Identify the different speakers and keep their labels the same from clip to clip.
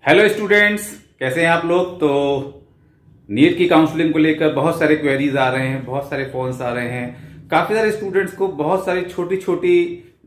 Speaker 1: Hello students, कैसे हैं आप लोग। तो नीट की काउंसलिंग को लेकर बहुत सारे क्वेरीज आ रहे हैं, बहुत सारे फोन्स आ रहे हैं। काफी सारे स्टूडेंट्स को बहुत सारी छोटी छोटी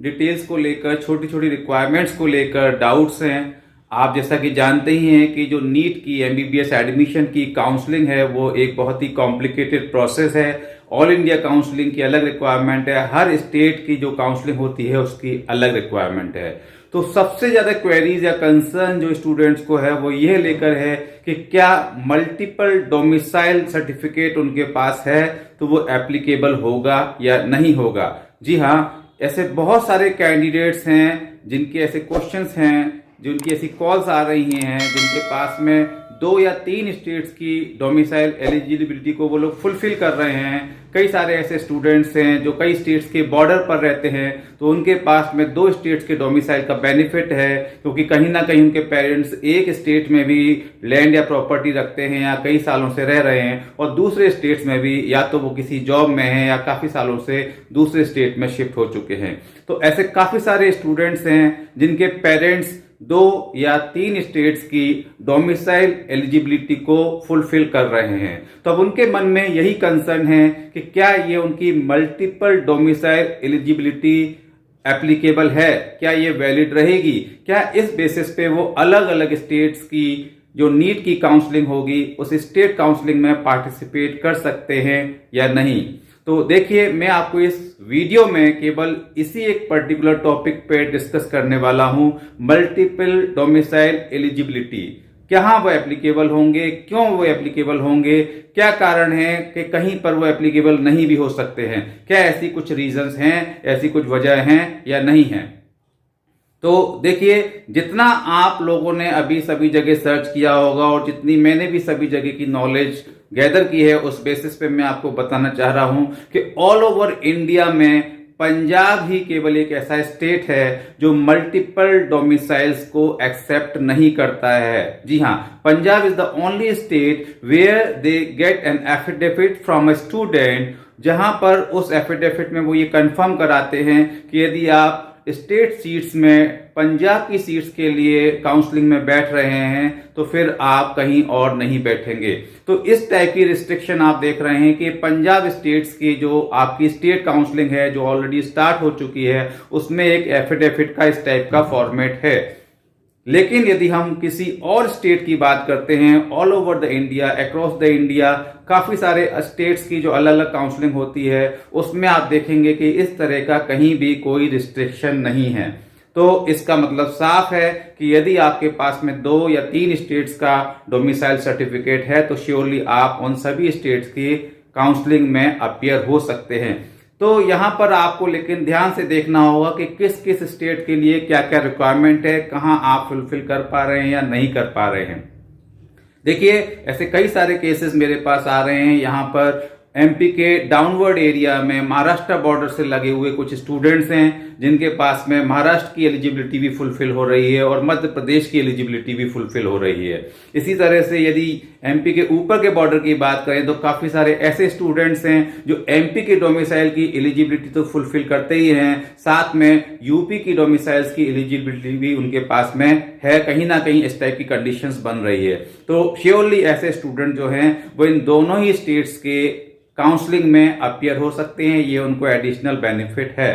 Speaker 1: डिटेल्स को लेकर, छोटी छोटी रिक्वायरमेंट्स को लेकर डाउट्स हैं। आप जैसा कि जानते ही हैं कि जो नीट की एमबीबीएस एडमिशन की काउंसलिंग है वो एक बहुत ही कॉम्प्लिकेटेड प्रोसेस है। ऑल इंडिया काउंसलिंग की अलग रिक्वायरमेंट है, हर स्टेट की जो काउंसलिंग होती है उसकी अलग रिक्वायरमेंट है। तो सबसे ज्यादा क्वेरीज या कंसर्न जो स्टूडेंट्स को है वो यह लेकर है कि क्या मल्टीपल डोमिसाइल सर्टिफिकेट उनके पास है तो वो एप्लीकेबल होगा या नहीं होगा। जी हाँ, ऐसे बहुत सारे कैंडिडेट्स हैं जिनके ऐसे क्वेश्चंस हैं, जिनकी ऐसी कॉल्स आ रही हैं, जिनके पास में 2 या 3 स्टेट्स की डोमिसाइल एलिजिबिलिटी को वो लोग फुलफिल कर रहे हैं। कई सारे ऐसे स्टूडेंट्स हैं जो कई स्टेट्स के बॉर्डर पर रहते हैं, तो उनके पास में 2 स्टेट्स के डोमिसाइल का बेनिफिट है, क्योंकि कहीं ना कहीं उनके पेरेंट्स एक स्टेट में भी लैंड या प्रॉपर्टी रखते हैं या कई सालों से रह रहे हैं, और दूसरे स्टेट्स में भी या तो वो किसी जॉब में है या काफी सालों से दूसरे स्टेट में शिफ्ट हो चुके हैं। तो ऐसे काफी सारे स्टूडेंट्स हैं जिनके पेरेंट्स 2 या 3 स्टेट्स की डोमिसाइल एलिजिबिलिटी को फुलफिल कर रहे हैं। तो अब उनके मन में यही कंसर्न है कि क्या ये उनकी मल्टीपल डोमिसाइल एलिजिबिलिटी एप्लीकेबल है, क्या ये वैलिड रहेगी, क्या इस बेसिस पे वो अलग अलग स्टेट्स की जो नीट की काउंसलिंग होगी उस स्टेट काउंसलिंग में पार्टिसिपेट कर सकते हैं या नहीं। तो देखिए, मैं आपको इस वीडियो में केवल इसी एक पर्टिकुलर टॉपिक पे डिस्कस करने वाला हूं, मल्टीपल डोमिसाइल एलिजिबिलिटी। कहां वो एप्लीकेबल होंगे, क्यों वो एप्लीकेबल होंगे, क्या कारण है कि कहीं पर वो एप्लीकेबल नहीं भी हो सकते हैं, क्या ऐसी कुछ रीजंस हैं, ऐसी कुछ वजह हैं या नहीं है। तो देखिए, जितना आप लोगों ने अभी सभी जगह सर्च किया होगा और जितनी मैंने भी सभी जगह की नॉलेज गैदर की है, उस बेसिस पे मैं आपको बताना चाह रहा हूं कि ऑल ओवर इंडिया में पंजाब ही केवल एक ऐसा स्टेट है जो मल्टीपल डोमिसाइल्स को एक्सेप्ट नहीं करता है। जी हाँ, Punjab is the only state where they get an affidavit from a student, जहां पर उस एफिडेविट में वो ये कंफर्म कराते हैं कि यदि आप स्टेट सीट्स में पंजाब की सीट्स के लिए काउंसलिंग में बैठ रहे हैं तो फिर आप कहीं और नहीं बैठेंगे। तो इस टाइप की रिस्ट्रिक्शन आप देख रहे हैं कि पंजाब स्टेट्स की जो आपकी स्टेट काउंसलिंग है जो ऑलरेडी स्टार्ट हो चुकी है उसमें एक एफिडेविट का इस टाइप का फॉर्मेट है। लेकिन यदि हम किसी और स्टेट की बात करते हैं, all over the India, across the India, काफी सारे स्टेट्स की जो अलग अलग काउंसलिंग होती है उसमें आप देखेंगे कि इस तरह का कहीं भी कोई रिस्ट्रिक्शन नहीं है। तो इसका मतलब साफ है कि यदि आपके पास में 2 या 3 स्टेट्स का डोमिसाइल सर्टिफिकेट है तो श्योरली आप उन सभी स्टेट्स की काउंसलिंग में अपीयर हो सकते हैं। तो यहां पर आपको लेकिन ध्यान से देखना होगा कि किस किस स्टेट के लिए क्या क्या रिक्वायरमेंट है, कहां आप फुलफिल कर पा रहे हैं या नहीं कर पा रहे हैं। देखिए, ऐसे कई सारे केसेस मेरे पास आ रहे हैं। यहां पर एमपी के डाउनवर्ड एरिया में महाराष्ट्र बॉर्डर से लगे हुए कुछ स्टूडेंट्स हैं जिनके पास में महाराष्ट्र की एलिजिबिलिटी भी फुलफिल हो रही है और मध्य प्रदेश की एलिजिबिलिटी भी फुलफिल हो रही है। इसी तरह से यदि एमपी के ऊपर के बॉर्डर की बात करें तो काफी सारे ऐसे स्टूडेंट्स हैं जो एमपी के डोमिसाइल की एलिजिबिलिटी तो फुलफिल करते ही हैं, साथ में यूपी की डोमिसाइल्स की एलिजिबिलिटी भी उनके पास में है। कहीं ना कहीं इस टाइप की कंडीशंस बन रही है। तो श्योरली ऐसे स्टूडेंट जो हैं वो इन दोनों ही स्टेट्स के काउंसलिंग में अपीयर हो सकते हैं, ये उनको एडिशनल बेनिफिट है।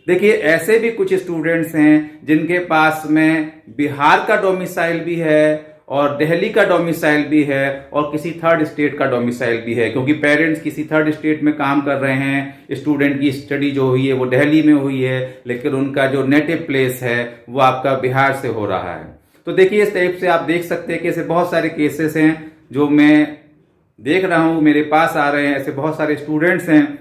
Speaker 1: देखिए, ऐसे भी कुछ स्टूडेंट्स हैं जिनके पास में बिहार का डोमिसाइल भी है और दिल्ली का डोमिसाइल भी है और किसी थर्ड स्टेट का डोमिसाइल भी है, क्योंकि पेरेंट्स किसी थर्ड स्टेट में काम कर रहे हैं। स्टूडेंट की स्टडी जो हुई है वो दिल्ली में हुई है, लेकिन उनका जो नेटिव प्लेस है वो आपका बिहार से हो रहा है। तो देखिए, इस टाइप से आप देख सकते हैं कि ऐसे बहुत सारे केसेस हैं जो मैं देख रहा हूं, मेरे पास आ रहे हैं। ऐसे बहुत सारे स्टूडेंट्स हैं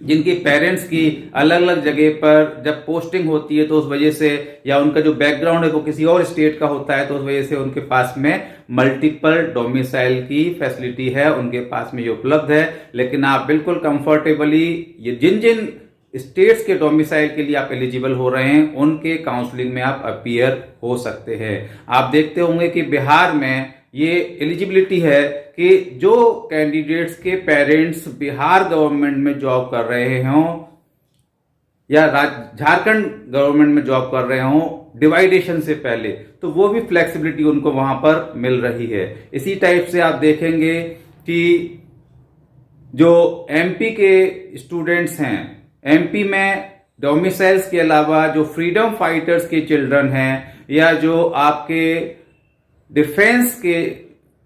Speaker 1: जिनकी पेरेंट्स की अलग अलग जगह पर जब पोस्टिंग होती है तो उस वजह से, या उनका जो बैकग्राउंड है वो किसी और स्टेट का होता है तो उस वजह से उनके पास में मल्टीपल डोमिसाइल की फैसिलिटी है, उनके पास में ये उपलब्ध है। लेकिन आप बिल्कुल कंफर्टेबली ये जिन जिन स्टेट्स के डोमिसाइल के लिए आप एलिजिबल हो रहे हैं उनके काउंसलिंग में आप अपीयर हो सकते हैं। आप देखते होंगे कि बिहार में ये एलिजिबिलिटी है कि जो कैंडिडेट्स के पेरेंट्स बिहार गवर्नमेंट में जॉब कर रहे हों या झारखंड गवर्नमेंट में जॉब कर रहे हों डिवाइडेशन से पहले, तो वो भी फ्लेक्सिबिलिटी उनको वहां पर मिल रही है। इसी टाइप से आप देखेंगे कि जो एमपी के स्टूडेंट्स हैं, एमपी में डोमिसाइल्स के अलावा जो फ्रीडम फाइटर्स के चिल्ड्रन हैं या जो आपके डिफेंस के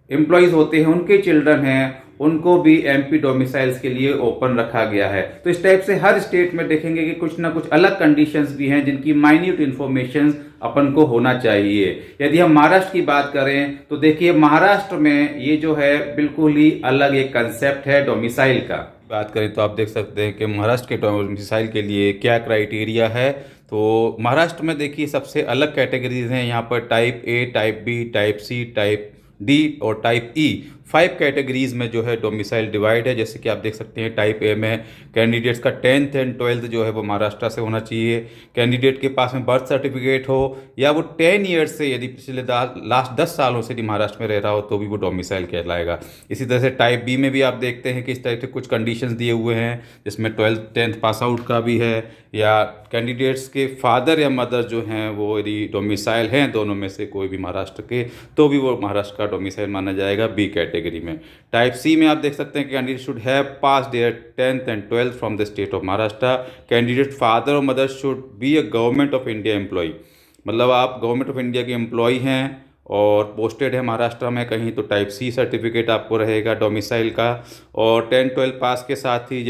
Speaker 1: एम्प्लॉयज होते हैं उनके चिल्ड्रन हैं, उनको भी एमपी डोमिसाइल्स के लिए ओपन रखा गया है। तो इस टाइप से हर स्टेट में देखेंगे कि कुछ ना कुछ अलग कंडीशंस भी हैं जिनकी माइन्यूट इंफॉर्मेशन अपन को होना चाहिए। यदि हम महाराष्ट्र की बात करें तो देखिए महाराष्ट्र में ये जो है बिल्कुल ही अलग एक कंसेप्ट है डोमिसाइल का। बात करें तो आप देख सकते हैं कि महाराष्ट्र के डोमिसाइल के लिए क्या क्राइटेरिया है। तो महाराष्ट्र में देखिए सबसे अलग कैटेगरीज हैं यहाँ पर, type A, type B, type C, type D और टाइप ई। 5 कैटेगरीज में जो है डोमिसाइल डिवाइड है। जैसे कि आप देख सकते हैं टाइप ए में कैंडिडेट्स का 10th एंड 12th जो है वो महाराष्ट्र से होना चाहिए। कैंडिडेट के पास में बर्थ सर्टिफिकेट हो या वो 10 ईयर्स से, यदि पिछले लास्ट 10 सालों से महाराष्ट्र में रह रहा हो तो भी वो डोमिसाइल कहलाएगा। इसी तरह से टाइप बी में भी आप देखते हैं कि इस तरह से कुछ कंडीशंस दिए हुए हैं, जिसमें 12th 10th पास आउट का भी है, या कैंडिडेट्स के फादर या मदर जो हैं वो यदि डोमिसाइल हैं दोनों में से कोई भी महाराष्ट्र के, तो भी वो महाराष्ट्र का डोमिसाइल माना जाएगा बी कैटेगरी में। टाइप सी में आप देख सकते हैं कि candidate should have pass their 10th and 12th from the state of Maharashtra. Candidate father और mother should be a government of India employ, मतलब आप गवर्नमेंट ऑफ इंडिया के एम्प्लॉय हैं और पोस्टेड है महाराष्ट्र में कहीं, तो टाइप सी सर्टिफिकेट आपको रहेगा डोमिसाइल का। और 10-12 पास के साथ ही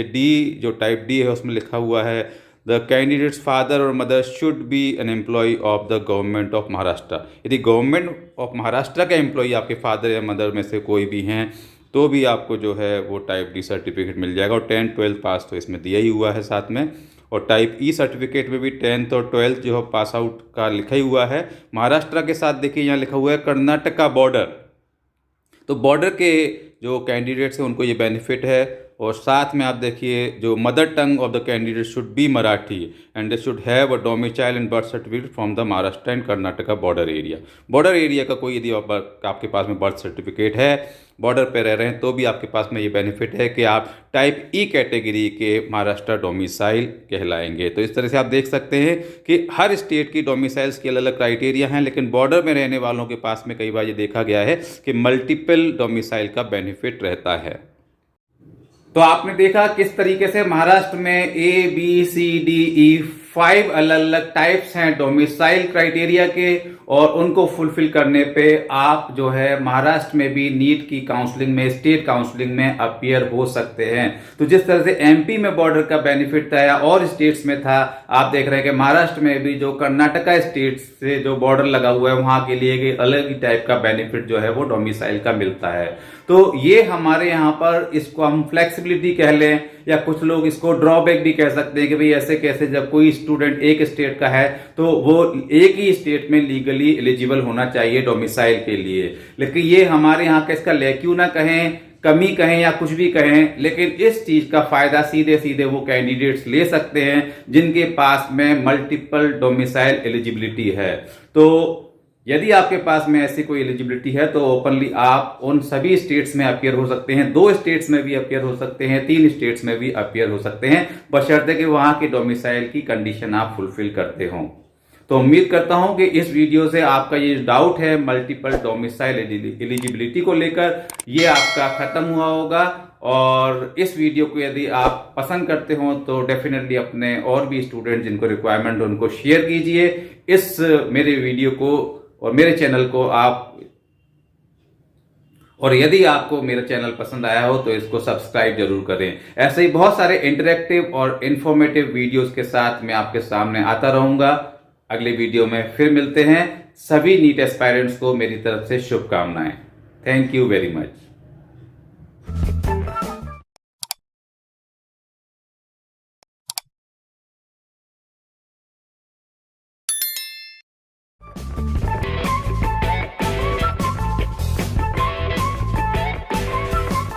Speaker 1: जो टाइप डी है उसमें लिखा हुआ है द कैंडिडेट्स फादर और mother should be an employ of the government of Maharashtra. यदि गवर्नमेंट ऑफ महाराष्ट्र का एम्प्लॉय आपके फादर या मदर में से कोई भी हैं तो भी आपको जो है वो टाइप डी सर्टिफिकेट मिल जाएगा। और 10-12 पास तो इसमें दिया ही हुआ है साथ में। और टाइप ई सर्टिफिकेट में भी 10th और 12th जो है पास आउट का लिखा ही हुआ है। महाराष्ट्र के साथ देखिए यहाँ लिखा हुआ है कर्नाटका बॉर्डर, तो बॉर्डर के जो कैंडिडेट्स हैं उनको ये बेनिफिट है। और साथ में आप देखिए जो mother tongue of the candidate should be Marathi and they should have a domicile and birth certificate from the Maharashtra and Karnataka border area. Border area का कोई यदि आपके पास में बर्थ सर्टिफिकेट है, बॉर्डर पे रह रहे हैं, तो भी आपके पास में ये बेनिफिट है कि आप टाइप ई कैटेगरी के महाराष्ट्र डोमिसाइल कहलाएंगे। तो इस तरह से आप देख सकते हैं कि हर स्टेट की डोमिसाइल्स के अलग अलग क्राइटेरिया हैं, लेकिन बॉर्डर में रहने वालों के पास में कई बार ये देखा गया है कि मल्टीपल डोमिसाइल का बेनिफिट रहता है। तो आपने देखा किस तरीके से महाराष्ट्र में ABCDE 5 अलग अलग टाइप्स हैं डोमिसाइल क्राइटेरिया के, और उनको फुलफिल करने पे आप जो है महाराष्ट्र में भी नीट की काउंसलिंग में, स्टेट काउंसलिंग में अपीयर हो सकते हैं। तो जिस तरह से एमपी में बॉर्डर का बेनिफिट था या और स्टेट्स में था, आप देख रहे हैं कि महाराष्ट्र में भी जो कर्नाटका स्टेट से जो बॉर्डर लगा हुआ है वहां के लिए एक अलग ही टाइप का बेनिफिट जो है वो डोमिसाइल का मिलता है। तो ये हमारे यहाँ पर इसको हम फ्लेक्सिबिलिटी कह लें या कुछ लोग इसको ड्रॉबैक भी कह सकते हैं कि भाई ऐसे कैसे, जब कोई स्टूडेंट एक स्टेट का है तो वो एक ही स्टेट में लीगली एलिजिबल होना चाहिए डोमिसाइल के लिए। लेकिन ये हमारे यहाँ का इसका लेक्यूना कहें, कमी कहें या कुछ भी कहें, लेकिन इस चीज का फायदा सीधे सीधे वो कैंडिडेट्स ले सकते हैं जिनके पास में मल्टीपल डोमिसाइल एलिजिबिलिटी है। तो यदि आपके पास में ऐसी कोई एलिजिबिलिटी है तो ओपनली आप उन सभी स्टेट्स में अपीयर हो सकते हैं। 2 स्टेट्स में भी अपीयर हो सकते हैं, 3 स्टेट्स में भी अपीयर हो सकते हैं, बशर्ते कि वहां के डोमिसाइल की कंडीशन आप फुलफिल करते हो। तो उम्मीद करता हूं कि इस वीडियो से आपका ये डाउट है मल्टीपल डोमिसाइल एलिजिबिलिटी को लेकर, ये आपका खत्म हुआ होगा। और इस वीडियो को यदि आप पसंद करते हो तो डेफिनेटली अपने और भी स्टूडेंट जिनको रिक्वायरमेंट उनको शेयर कीजिए इस मेरे वीडियो को और मेरे चैनल को आप, और यदि आपको मेरा चैनल पसंद आया हो तो इसको सब्सक्राइब जरूर करें। ऐसे ही बहुत सारे इंटरेक्टिव और इंफॉर्मेटिव वीडियोस के साथ मैं आपके सामने आता रहूंगा। अगले वीडियो में फिर मिलते हैं। सभी नीट एस्पायरेंट्स को मेरी तरफ से शुभकामनाएं। Thank you very much.